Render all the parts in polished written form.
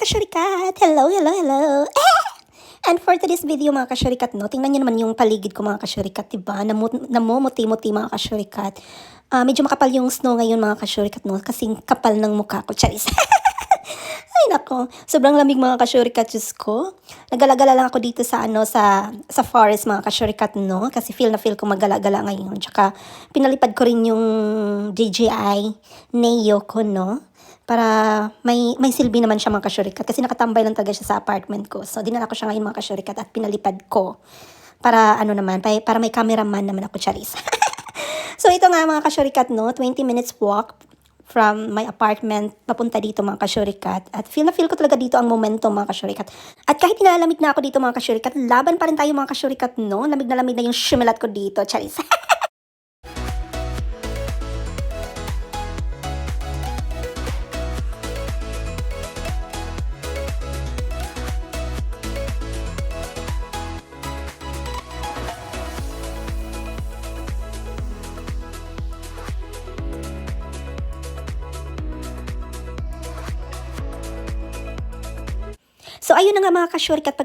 kasyurikat! Hello, hello, hello! And for today's video mga kasyurikat, no, tingnan nyo naman yung paligid ko mga kasyurikat, diba? Namumuti-muti mga kasyurikat. Medyo makapal yung snow ngayon mga kasyurikat, no? Kasing kapal ng mukha ko, charis. Ay nako, sobrang lamig mga kasyurikat, Diyos ko. Nagala-gala lang ako dito sa sa forest mga kasyurikat, no? Kasi feel na feel ko magala-gala ngayon. Tsaka pinalipad ko rin yung DJI Neo ko, no? Para may silbi naman siya mga kasyurikat. Kasi nakatambay lang talaga siya sa apartment ko. So dinala ko siya ngayon mga kasyurikat at pinalipad ko. Para ano naman, para may cameraman naman ako, charis. So ito nga mga kasyurikat, no? 20 minutes walk from my apartment papunta dito mga kasyurikat. At feel na feel ko talaga dito ang momentum mga kasyurikat. At kahit nilalamig na ako dito mga kasyurikat, laban pa rin tayo mga kasyurikat, no? Lamig na yung shumelat ko dito, charis. So ayun na nga mga kasyurikat,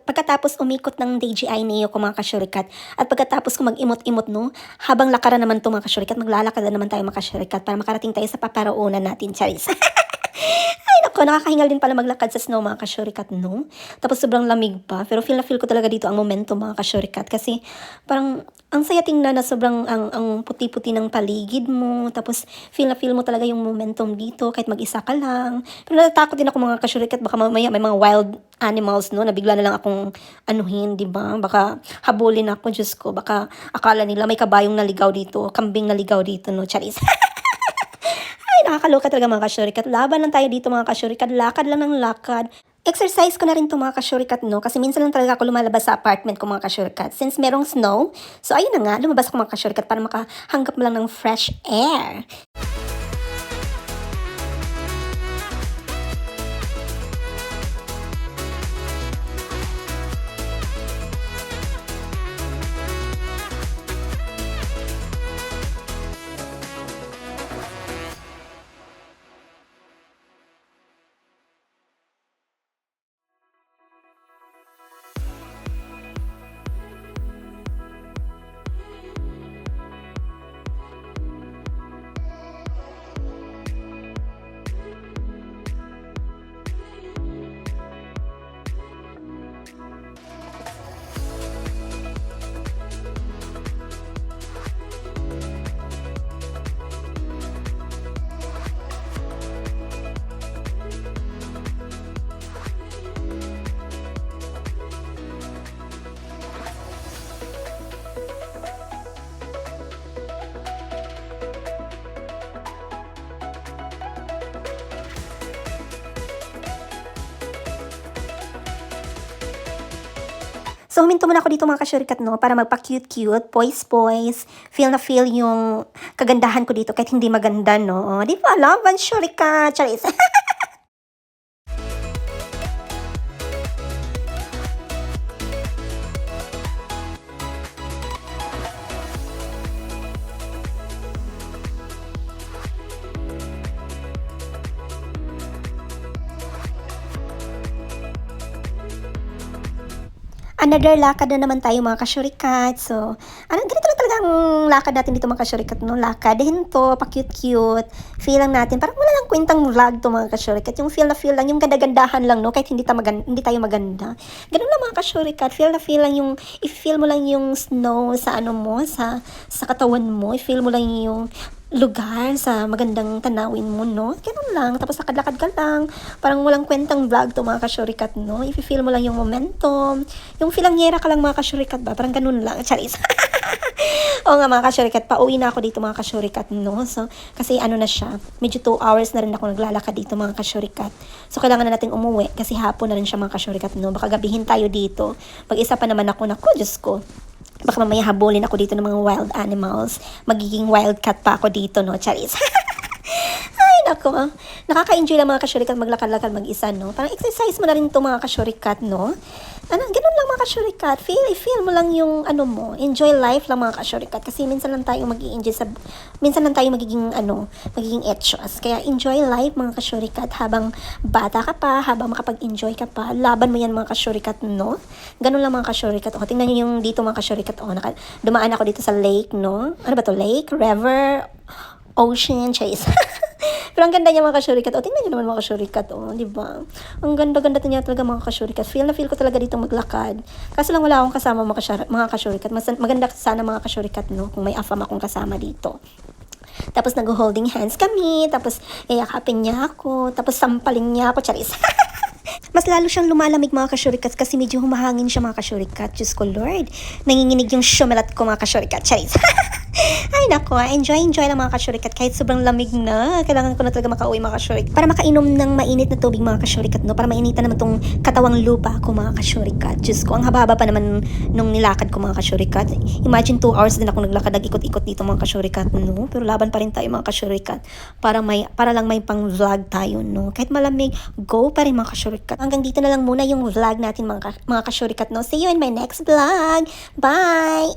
pagkatapos umikot ng DJI Neo ko mga kasyurikat, at pagkatapos ko mag-imot-imot, no, habang lakaran naman to mga kasyurikat, maglalakad na naman tayo mga kasyurikat para makarating tayo sa paparoonan natin, charis. Ay nako, nakakahingal din pala maglakad sa snow mga kasyurikat, no? Tapos sobrang lamig pa, pero feel na feel ko talaga dito ang momentum mga kasyurikat, kasi parang ang saya tingnan na sobrang ang puti-puti ng paligid mo, tapos feel na feel mo talaga yung momentum dito kahit mag-isa ka lang. Pero natatakot din ako mga kasyurikat, baka mamaya may mga wild animals, no, na bigla na lang akong anuhin, di ba? Baka habulin ako, Diyos ko, baka akala nila may kabayong naligaw dito, kambing naligaw dito, no, charis. Nakakaloka talaga mga kasyurikat. Laban lang tayo dito mga kasyurikat. Lakad lang ng lakad. Exercise ko na rin to mga kasyurikat, no? Kasi minsan lang talaga ako lumalabas sa apartment ko mga kasyurikat. Since merong snow, so ayun na nga, lumabas ako mga kasyurikat para makahanggap lang ng fresh air. So, huminto muna ako dito mga kasyurikat, no, para magpa-cute-cute, poise-poise, feel na feel yung kagandahan ko dito kahit hindi maganda, no. Di ba, laban, syurikat, charis. Another lakad na naman tayo mga kasyurikat. So, ganito lang talaga ang lakad natin dito mga kasyurikat, no? Lakad, hinto, pa-cute-cute. Feel lang natin, parang wala lang kwentang vlog to mga kasyurikat. Yung feel na feel lang, yung ganda-gandahan lang, no? Kahit hindi tayo maganda. Ganun lang mga kasyurikat, feel na feel lang yung, i-feel mo lang yung snow sa ano mo, sa katawan mo. I-feel mo lang yung lugar sa magandang tanawin mo, no? Ganun lang. Tapos lakad-lakad ka lang. Parang walang kwentang vlog to mga kasyurikat, no? I-feel mo lang yung momentum. Yung filangyera ka lang mga kasyurikat ba? Parang ganun lang. Charis. Oo nga mga kasyurikat, pauwi na ako dito mga kasyurikat, no? So, kasi ano na siya, medyo 2 hours na rin ako naglalakad dito mga kasyurikat. So, kailangan na natin umuwi kasi hapon na rin siya mga kasyurikat, no? Baka gabihin tayo dito. Pag-isa pa naman ako, naku, Diyos ko. Baka mamaya habulin ako dito ng mga wild animals. Magiging wildcat pa ako dito, no? Charis. Ay, nako, nakaka-enjoy lang mga kasyurikat maglakad-lakad mag-isa, no? Parang exercise mo na rin ito mga kasyurikat, no? Ganun lang mga kasyurikat. Feel mo lang yung ano mo. Enjoy life lang mga kasyurikat. Kasi minsan lang tayo mag-i-enjoy minsan lang tayo magiging etchos. Kaya enjoy life mga kasyurikat habang bata ka pa, habang makapag-enjoy ka pa. Laban mo yan mga kasyurikat, no? Ganun lang mga kasyurikat. O, tingnan nyo yung dito mga kasyurikat. O, dumaan ako dito sa lake, no? Ano ba to? Lake? River? Ocean? Chase. Pero ang ganda niya mga kasyurikat. O, tingnan niyo naman mga kasyurikat. O, di ba? Ang ganda-ganda niya talaga mga kasyurikat. Feel na feel ko talaga dito maglakad. Kaso lang wala akong kasama mga kasyurikat. Maganda sana mga kasyurikat, no? Kung may afam akong kasama dito. Tapos nag-holding hands kami. Tapos iyakapin niya ako. Tapos sampalin niya ako. Charis. Mas lalo siyang lumalamig mga kasyurikat kasi medyo humahangin siya mga kasyurikat. Diyos ko Lord. Nanginginig yung shumelat ko mga kasyurikat. Charis. Ay nako, enjoy lang mga kasyurikat kahit sobrang lamig na. Kailangan ko na talaga makauwi mga kasyurikat para makainom ng mainit na tubig mga kasyurikat, no? Para mainitan naman tong katawang lupa ko mga kasyurikat. Diyos ko, ang haba-haba pa naman nung nilakad ko mga kasyurikat. Imagine 2 hours din ako naglakad, nag-ikot-ikot dito mga kasyurikat, no? Pero laban pa rin tayo mga kasyurikat para lang may pang vlog tayo, no? Kahit malamig, go pa rin mga kasyurikat. Hanggang dito na lang muna yung vlog natin mga kasyurikat, no? See you in my next vlog. Bye!